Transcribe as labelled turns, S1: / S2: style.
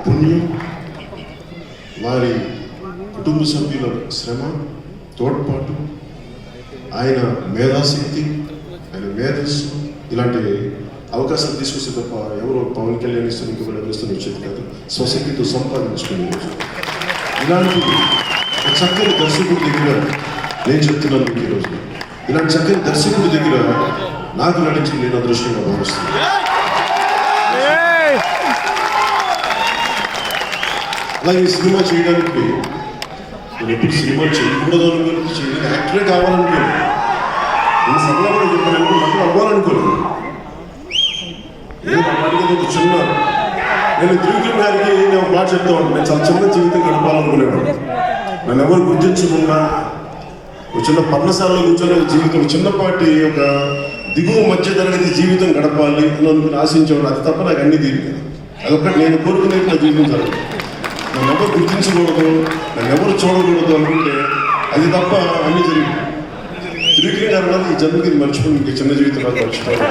S1: పుణ్యం, వారి కుటుంబ సభ్యుల శ్రమ, తోడ్పాటు, ఆయన మేధాశక్తి, ఆయన మేధస్సు, ఇలాంటి అవకాశాలు తీసుకొస్తే తప్ప ఎవరో పవన్ కళ్యాణ్ ఇస్తున్న ఇంకొకటి ఎవరిస్తున్న వచ్చేది కాదు. స్వశక్తితో సంపాదించుకునే ఇలాంటి చక్కని దర్శకుడి దగ్గర నేను చెప్తున్నాను మీకు ఈరోజు, ఇలాంటి చక్కని దర్శకుడి దగ్గర నాకు నటించి నేను అదృష్టంగా భావిస్తున్నాను. అలాగే సినిమా చేయడానికి నేను ఎప్పుడు సినిమా చేయకూడదు అనుకోలేదు, చేయడానికి యాక్టరే కావాలనుకోలేదు. నేను సభలో కూడా చెప్పాను, నాకు అవ్వాలనుకోలేదు. అడిగేది చిన్న, నేను త్రివిక్రమ్ గారికి నేను మాట చెప్తా ఉంటాను, నేను చాలా చిన్న జీవితం గడపాలనుకునేవాడు. నన్ను ఎవరు గుర్తించకుండా ఒక చిన్న పర్ణశాలలో కూర్చొని జీవితం, చిన్నపాటి ఒక దిగువ మధ్య తరగతి జీవితం గడపాలి అని అనుకుని ఆశించేవాడు. అది తప్ప నాకు అన్ని తీరిలేదు. అదొక్కటి నేను కోరుకునేది నా జీవితం జరగదు. నన్ను ఎవరు గుర్తించకూడదు, నన్ను ఎవరు చూడకూడదు అనుకుంటే అది తప్ప అన్ని జరిగింది. త్రివిక్రమ్ గారు ఈ జన్మకి మర్చిపోయి ఇంక చిన్న జీవితం నాకు మర్చిపోవాలి.